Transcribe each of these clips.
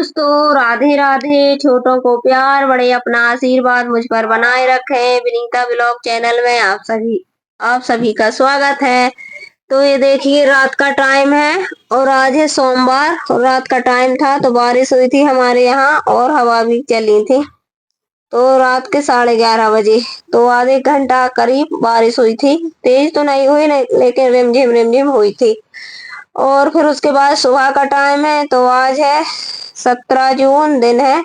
दोस्तों राधे राधे। छोटों को प्यार, बड़े अपना आशीर्वाद मुझ पर बनाए रखें। विनीता ब्लॉग चैनल में आप सभी का स्वागत है। तो ये देखिए रात का टाइम है और आज है सोमवार और रात का टाइम था तो बारिश हुई थी हमारे यहाँ और हवा भी चली थी। तो रात के 11:30 बजे तो आधे घंटा करीब बारिश हुई थी। तेज तो नहीं हुई लेकिन रिमझिम हुई थी। और फिर उसके बाद सुबह का टाइम है तो आज है 17 जून, दिन है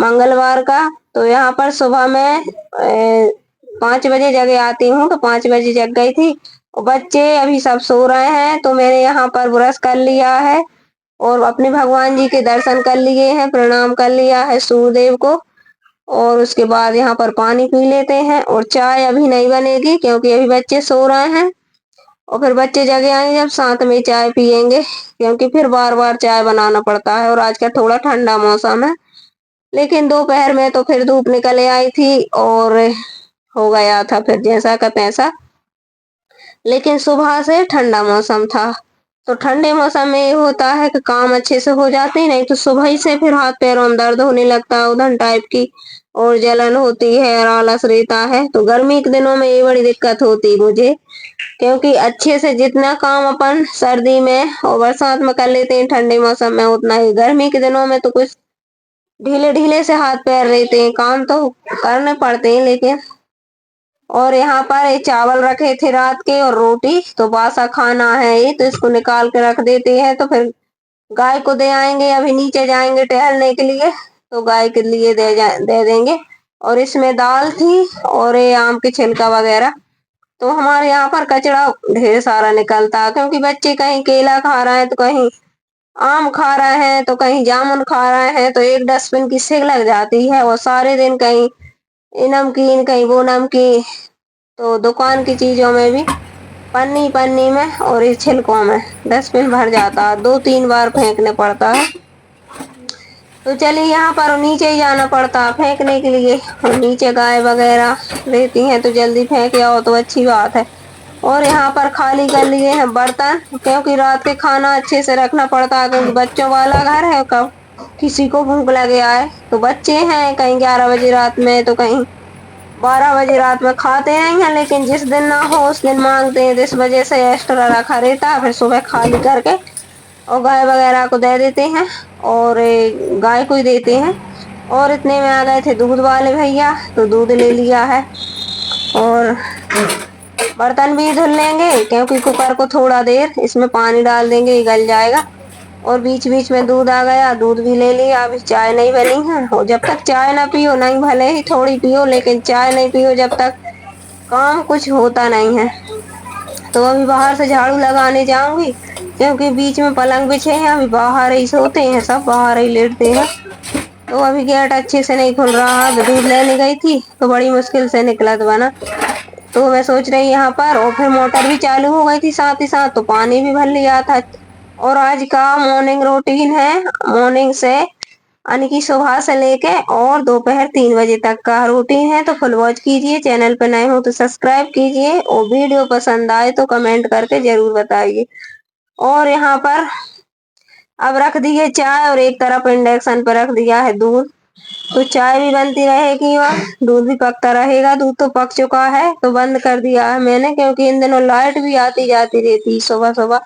मंगलवार का। तो यहाँ पर सुबह में 5 बजे जगह आती हूँ तो 5 बजे जग गई थी और बच्चे अभी सब सो रहे हैं। तो मैंने यहाँ पर ब्रश कर लिया है और अपने भगवान जी के दर्शन कर लिए हैं, प्रणाम कर लिया है सूर्यदेव को। और उसके बाद यहाँ पर पानी पी लेते हैं और चाय अभी नहीं बनेगी क्योंकि अभी बच्चे सो रहे हैं और फिर बच्चे जगे आएंगे जब साथ में चाय पियेंगे, क्योंकि फिर बार बार चाय बनाना पड़ता है। और आज का थोड़ा ठंडा मौसम है लेकिन दोपहर में तो फिर धूप निकल आई थी और हो गया था फिर जैसा का तैसा। लेकिन सुबह से ठंडा मौसम था तो ठंडे मौसम में ये होता है कि काम अच्छे से हो जाते हैं, नहीं तो सुबह ही से फिर हाथ पैरों में दर्द होने लगता है, उधन टाइप की और जलन होती है और आलस रहता है। तो गर्मी के दिनों में ये बड़ी दिक्कत होती है मुझे, क्योंकि अच्छे से जितना काम अपन सर्दी में और बरसात में कर लेते हैं ठंडे मौसम में, उतना ही गर्मी के दिनों में तो कुछ ढीले ढीले से हाथ पैर रहते हैं, काम तो करने पड़ते हैं लेकिन। और यहाँ पर ये चावल रखे थे रात के और रोटी, तो बासा खाना है ये तो इसको निकाल के रख देते हैं। तो फिर गाय को दे आएंगे, अभी नीचे जाएंगे टहलने के लिए तो गाय के लिए दे देंगे। और इसमें दाल थी और ये आम के छिलका वगैरह। तो हमारे यहाँ पर कचरा ढेर सारा निकलता है क्योंकि बच्चे कहीं केला खा रहे हैं तो कहीं आम खा रहे हैं तो कहीं जामुन खा रहे हैं, तो एक डस्टबिन की सिक लग जाती है और सारे दिन कहीं ये नमकीन कहीं वो नमकीन। तो दुकान की चीजों में भी पन्नी पन्नी में और इस छिलकों में डस्टबिन भर जाता है, 2-3 बार फेंकने पड़ता है। तो चलिए यहाँ पर नीचे ही जाना पड़ता है फेंकने के लिए और नीचे गाय वगैरह रहती हैं तो जल्दी फेंक आओ तो अच्छी बात है। और यहाँ पर खाली कर लिए हैं बर्तन, क्योंकि रात के खाना अच्छे से रखना पड़ता है क्योंकि बच्चों वाला घर है, कब किसी को भूख लगे आए। तो बच्चे हैं कहीं 11 बजे रात में तो कहीं 12 बजे रात में खाते नहीं हैं, लेकिन जिस दिन ना हो उस दिन मांगते हैं, जिस वजह से एक्स्ट्रा रखा रहता है। फिर सुबह खाली करके और गाय वगैरह को दे देते हैं और गाय को ही देते हैं। और इतने में आ गए थे दूध वाले भैया तो दूध ले लिया है और बर्तन भी धुल लेंगे क्योंकि कुकर को थोड़ा देर इसमें पानी डाल देंगे, ये गल जाएगा। और बीच बीच में दूध आ गया, दूध भी ले लिया। अभी चाय नहीं बनी है और जब तक चाय ना पियो, नहीं भले ही थोड़ी पियो लेकिन चाय नहीं पियो जब तक काम कुछ होता नहीं है। तो अभी बाहर से झाड़ू लगाने जाऊंगी क्योंकि बीच में पलंग बिछे हैं, अभी बाहर ही सोते हैं, सब बाहर ही लेटते हैं। तो अभी गेट अच्छे से नहीं खुल रहा है, दूध लेने गई थी तो बड़ी मुश्किल से निकला था ना। तो मैं सोच रही यहाँ पर, और फिर मोटर भी चालू हो गई थी साथ ही साथ तो पानी भी भर लिया था। और आज का मॉर्निंग रूटीन है, मॉर्निंग से यानी कि सुबह से लेके और दोपहर 3 बजे तक का रूटीन है। तो फुल वॉच कीजिए, चैनल पर नए हो तो सब्सक्राइब कीजिए और वीडियो पसंद आए तो कमेंट करके जरूर बताइए। और यहाँ पर अब रख दी है चाय और एक तरफ इंडक्शन पर रख दिया है दूध, तो चाय भी बनती रहेगी और दूध भी पकता रहेगा। दूध तो पक चुका है तो बंद कर दिया है मैंने, क्योंकि इन दिनों लाइट भी आती जाती रहती है सुबह सुबह,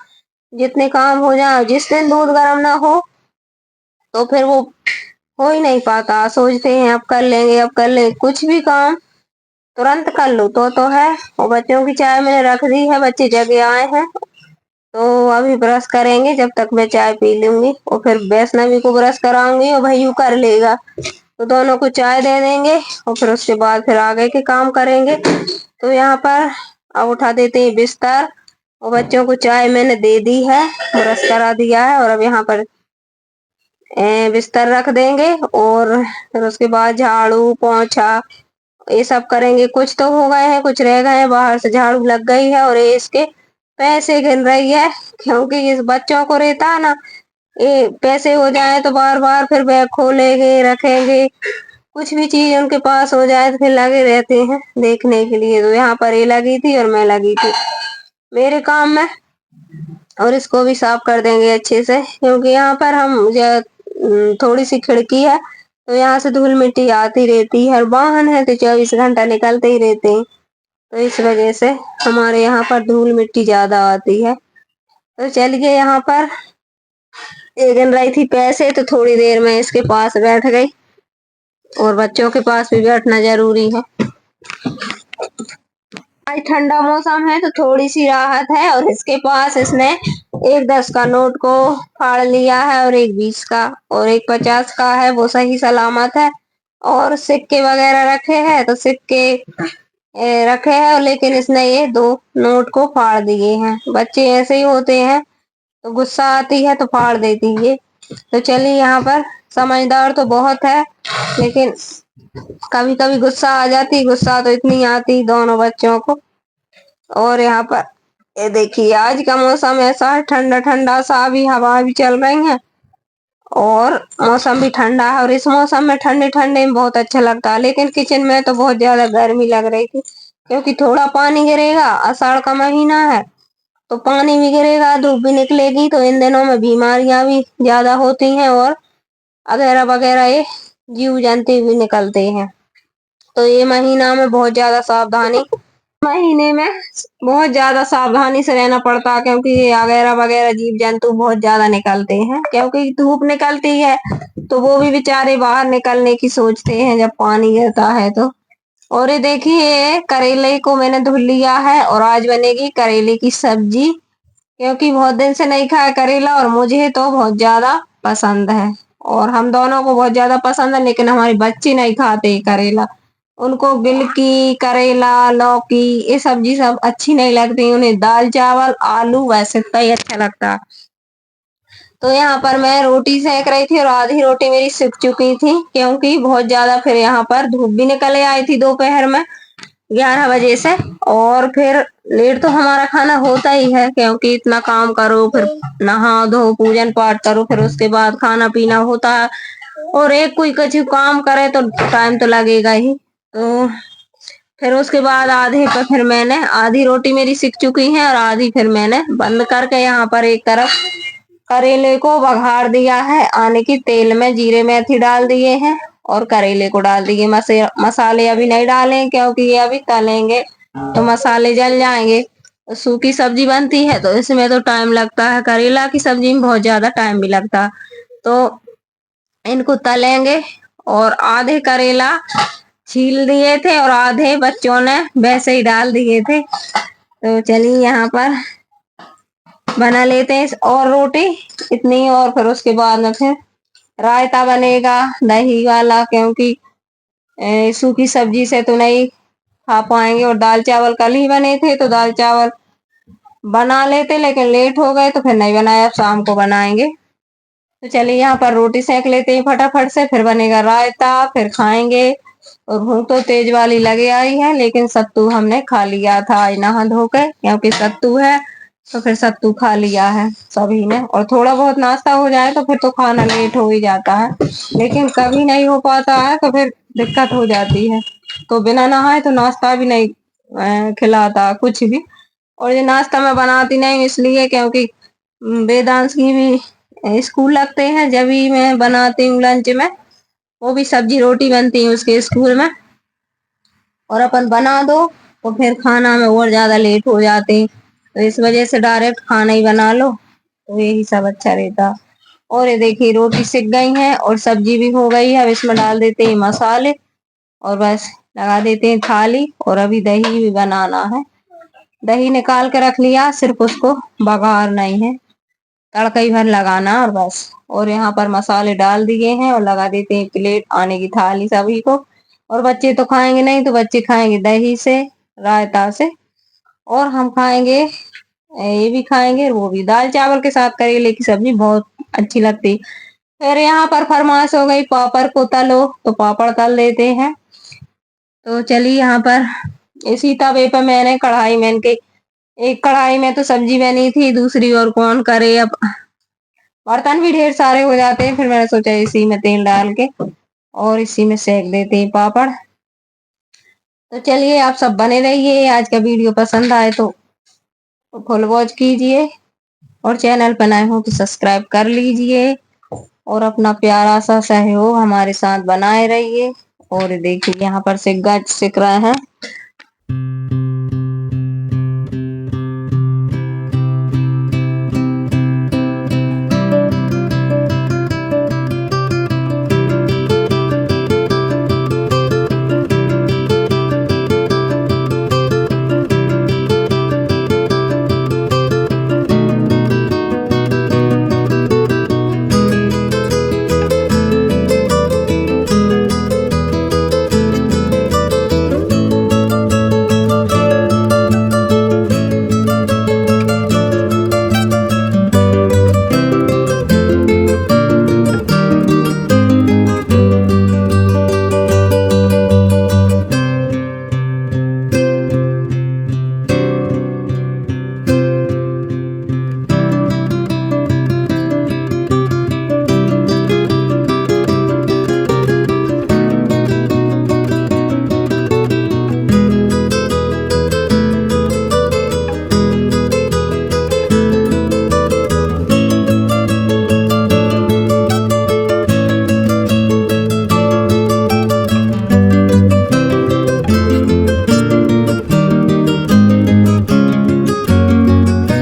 जितने काम हो जाए। जिस दिन दूध गर्म ना हो तो फिर वो हो ही नहीं पाता, सोचते हैं अब कर लेंगे अब कर लेंगे, कुछ भी काम तुरंत कर लो तो है। और बच्चों की चाय मैंने रख दी है, बच्चे जगे आए हैं तो अभी ब्रश करेंगे, जब तक मैं चाय पी लूंगी और फिर वैष्णवी को ब्रश कराऊंगी और भैयू कर लेगा तो दोनों को चाय दे देंगे और फिर उसके बाद फिर आगे के काम करेंगे। तो यहाँ पर अब उठा देते हैं बिस्तर और बच्चों को चाय मैंने दे दी है, ब्रश करा दिया है और अब यहाँ पर बिस्तर रख देंगे और फिर उसके बाद झाड़ू पोंछा ये सब करेंगे। कुछ तो हो गए हैं, कुछ रह गए हैं, बाहर से झाड़ू लग गई है और ये इसके पैसे गिन रही है क्योंकि इस बच्चों को रहता है ना, ये पैसे हो जाए तो बार बार फिर बैग खोलेंगे रखेंगे, कुछ भी चीज उनके पास हो जाए तो फिर लगे रहते हैं देखने के लिए। तो यहाँ पर ये लगी थी और मैं लगी थी मेरे काम में, और इसको भी साफ कर देंगे अच्छे से क्योंकि यहाँ पर हम थोड़ी सी खिड़की है, तो यहाँ से धूल मिट्टी आती रहती है, और वाहन है तो 24 घंटा निकलते ही रहते हैं, तो इस वजह से हमारे यहाँ पर धूल मिट्टी ज्यादा आती है। तो चलिए, यहाँ पर एक गिन रही थी पैसे, तो थोड़ी देर में इसके पास बैठ गई, और बच्चों के पास भी बैठना जरूरी है। आज ठंडा मौसम है तो थोड़ी सी राहत है, और इसके पास इसने एक 10 का नोट को फाड़ लिया है, और एक 20 का और एक 50 का है, वो सही सलामत है। और सिक्के वगैरह रखे हैं, तो सिक्के रखे हैं, लेकिन इसने ये 2 नोट को फाड़ दिए हैं। बच्चे ऐसे ही होते हैं, तो गुस्सा आती है तो फाड़ देती है। तो चलिए, यहाँ पर समझदार तो बहुत है, लेकिन कभी कभी गुस्सा आ जाती, गुस्सा तो इतनी आती दोनों बच्चों को। और यहाँ पर ये देखिए, आज का मौसम ऐसा है, ठंडा ठंडा सा, भी हवा भी चल रही है, और मौसम भी ठंडा है, और इस मौसम में ठंडे ठंडे में बहुत अच्छा लगता है। लेकिन किचन में तो बहुत ज्यादा गर्मी लग रही थी, क्योंकि थोड़ा पानी गिरेगा, आषाढ़ का महीना है, तो पानी भी गिरेगा, धूप भी निकलेगी, तो इन दिनों में बीमारियां भी ज्यादा होती हैं, और वगैरह वगैरह ये जीव जंतु भी निकलते हैं। तो ये महीना में बहुत ज्यादा सावधानी, महीने में बहुत ज्यादा सावधानी से रहना पड़ता है, क्योंकि ये वगैरह वगैरह जीव जंतु बहुत ज्यादा निकलते हैं, क्योंकि धूप निकलती है, तो वो भी बेचारे बाहर निकलने की सोचते हैं जब पानी गिरता है तो। और ये देखिए, करेले को मैंने धुल लिया है, और आज बनेगी करेले की सब्जी, क्योंकि बहुत दिन से नहीं खाया करेला, और मुझे तो बहुत ज्यादा पसंद है, और हम दोनों को बहुत ज्यादा पसंद है, लेकिन हमारे बच्चे नहीं खाते करेला। उनको गिलकी, करेला, लौकी, ये सब्जी सब अच्छी नहीं लगती, उन्हें दाल चावल आलू वैसे तो ही अच्छा लगता है। तो यहाँ पर मैं रोटी सेक रही थी, और आधी रोटी मेरी सिक चुकी थी, क्योंकि बहुत ज्यादा फिर यहाँ पर धूप भी निकल आई थी दोपहर में 11 बजे से। और फिर लेट तो हमारा खाना होता ही है, क्योंकि इतना काम करो, फिर नहा धो पूजन पाठ करो, फिर उसके बाद खाना पीना होता है, और एक कोई कुछ काम करे तो टाइम तो लगेगा ही। तो फिर उसके बाद आधे पर फिर मैंने, आधी रोटी मेरी सिक चुकी है, और आधी फिर मैंने बंद करके यहाँ पर एक तरफ करेले को बघार दिया है, आने की तेल में जीरे मेथी डाल दिए हैं, और करेले को डाल दिए। मसाले अभी नहीं डालें, क्योंकि ये अभी तलेंगे तो मसाले जल जाएंगे। तो सूखी सब्जी बनती है तो इसमें तो टाइम लगता है, करेला की सब्जी में बहुत ज्यादा टाइम भी लगता है। तो इनको तलेंगे, और आधे करेला छील दिए थे, और आधे बच्चों ने वैसे ही डाल दिए थे। तो चलिए, यहाँ पर बना लेते हैं और रोटी इतनी, और फिर उसके बाद में फिर रायता बनेगा दही वाला, क्योंकि सूखी सब्जी से तो नहीं खा पाएंगे। और दाल चावल कल ही बने थे, तो दाल चावल बना लेते, लेकिन लेट हो गए तो फिर नहीं बनाया, अब शाम को बनाएंगे। तो चलिए, यहाँ पर रोटी सेक लेते हैं फटाफट से, फिर बनेगा रायता, फिर खाएंगे। और भूख तो तेज वाली लगे आई है, लेकिन सत्तू हमने खा लिया था आज नहा धो के, क्योंकि सत्तू है, तो फिर सत्तू खा लिया है सभी ने। और थोड़ा बहुत नाश्ता हो जाए तो फिर तो खाना लेट हो ही जाता है, लेकिन कभी नहीं हो पाता है तो फिर दिक्कत हो जाती है। तो बिना नहाए तो नाश्ता भी नहीं खिलाता कुछ भी। और ये नाश्ता मैं बनाती नहीं इसलिए, क्योंकि वेदांश की भी स्कूल लगते हैं, जब भी मैं बनाती हूँ लंच में, वो भी सब्जी रोटी बनती है उसके स्कूल में, और अपन बना दो तो फिर खाना में और ज्यादा लेट हो जाते हैं, तो इस वजह से डायरेक्ट खाना ही बना लो, तो यही सब अच्छा रहता। और ये देखिए, रोटी सिक गई है और सब्जी भी हो गई है। अब इसमें डाल देते हैं मसाले, और बस लगा देते हैं थाली। और अभी दही भी बनाना है, दही निकाल के रख लिया, सिर्फ उसको बघारना ही है, तड़का ही भर लगाना और बस। और यहाँ पर मसाले डाल दिए हैं, और लगा देते हैं प्लेट, आने की थाली सभी को। और बच्चे तो खाएंगे नहीं, तो बच्चे खाएंगे दही से, रायता से, और हम खाएंगे, ये भी खाएंगे, वो भी दाल चावल के साथ करेले की सब्जी बहुत अच्छी लगती। फिर यहाँ पर फरमाइश हो गई पापड़ को तलो, तो पापड़ तल देते हैं। तो चलिए, यहाँ पर इसी तवे पर मैंने कढ़ाई में के, एक कढ़ाई में तो सब्जी बनी थी, दूसरी और कौन करे, अब बर्तन भी ढेर सारे हो जाते हैं, फिर मैंने सोचा इसी में तेल डाल के और इसी में सेक देते हैं पापड़। तो चलिए, आप सब बने रहिए, आज का वीडियो पसंद आए तो फुल वॉच कीजिए, और चैनल पर नए हो तो सब्सक्राइब कर लीजिए। और अपना प्यारा सा सहयोग हमारे साथ बनाए रहिए। और देखिए यहाँ पर सिक्का सिक रहे हैं।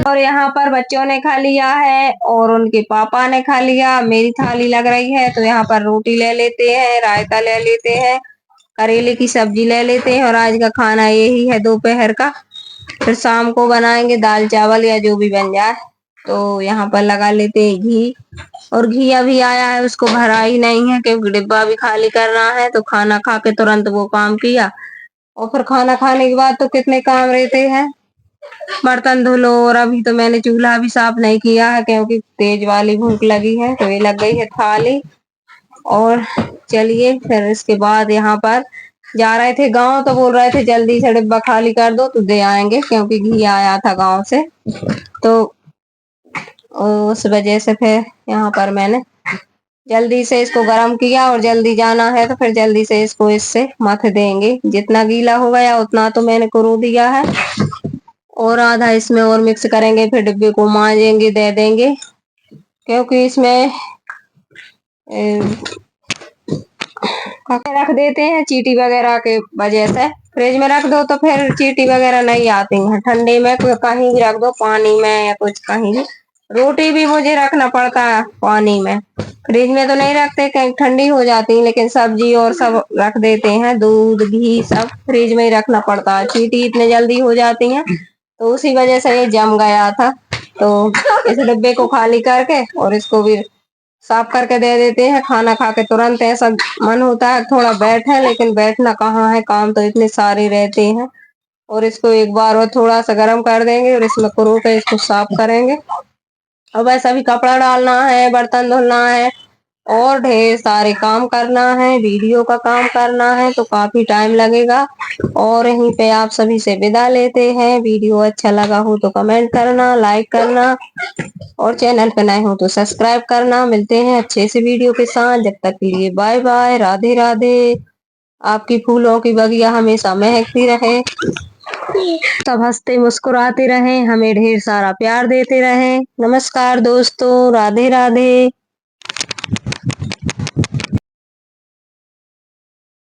और यहाँ पर बच्चों ने खा लिया है और उनके पापा ने खा लिया। मेरी थाली लग रही है तो यहाँ पर रोटी ले लेते हैं, रायता ले लेते हैं, करेले की सब्जी ले लेते हैं और आज का खाना यही है दोपहर का। फिर शाम को बनाएंगे दाल चावल या जो भी बन जाए। तो यहाँ पर लगा लेते हैं घी। और घी अभी आया है, उसको भरा ही नहीं है क्योंकि डिब्बा भी खाली करना है। तो खाना खा के तुरंत वो काम किया और फिर खाना खाने के बाद तो कितने काम रहते हैं, बर्तन धो लो। और अभी तो मैंने चूल्हा भी साफ नहीं किया है क्योंकि तेज वाली भूख लगी है। तो ये लग गई है थाली। और चलिए फिर इसके बाद यहाँ पर जा रहे थे गांव तो बोल रहे थे जल्दी से डिब्बा खाली कर दो तो दे आएंगे क्योंकि घी आया था गांव से। तो उस वजह से फिर यहाँ पर मैंने जल्दी से इसको गर्म किया और जल्दी जाना है तो फिर जल्दी से इसको इससे मथ देंगे। जितना गीला हो गया उतना तो मैंने करो दिया है और आधा इसमें और मिक्स करेंगे। फिर डिब्बे को मांजेंगे, दे देंगे क्योंकि इसमें रख देते हैं चींटी वगैरह के वजह से। फ्रिज में रख दो तो फिर चींटी वगैरह नहीं आती हैं। ठंडे में कहीं भी रख दो, पानी में या कुछ कहीं भी। रोटी भी मुझे रखना पड़ता है पानी में, फ्रिज में तो नहीं रखते कहीं ठंडी हो जाती है। लेकिन सब्जी और सब रख देते हैं, दूध घी सब फ्रिज में ही रखना पड़ता है। चींटी इतने जल्दी हो जाती हैं तो उसी वजह से ये जम गया था। तो इस डिब्बे को खाली करके और इसको भी साफ करके दे देते हैं। खाना खा के तुरंत ऐसा मन होता है थोड़ा बैठे, लेकिन बैठना कहाँ है, काम तो इतने सारे रहते हैं। और इसको एक बार और थोड़ा सा गर्म कर देंगे और इसमें करो के इसको साफ करेंगे। अब ऐसा भी कपड़ा डालना है, बर्तन धुलना है और ढेर सारे काम करना है, वीडियो का काम करना है तो काफी टाइम लगेगा। और यहीं पे आप सभी से विदा लेते हैं। वीडियो अच्छा लगा हो तो कमेंट करना, लाइक करना और चैनल पे नए हो तो सब्सक्राइब करना। मिलते हैं अच्छे से वीडियो के साथ, जब तक के लिए बाय बाय, राधे राधे। आपकी फूलों की बगिया हमेशा महकती रहे, सब हंसते मुस्कुराते रहें, हमें ढेर सारा प्यार देते रहें। नमस्कार दोस्तों, राधे राधे।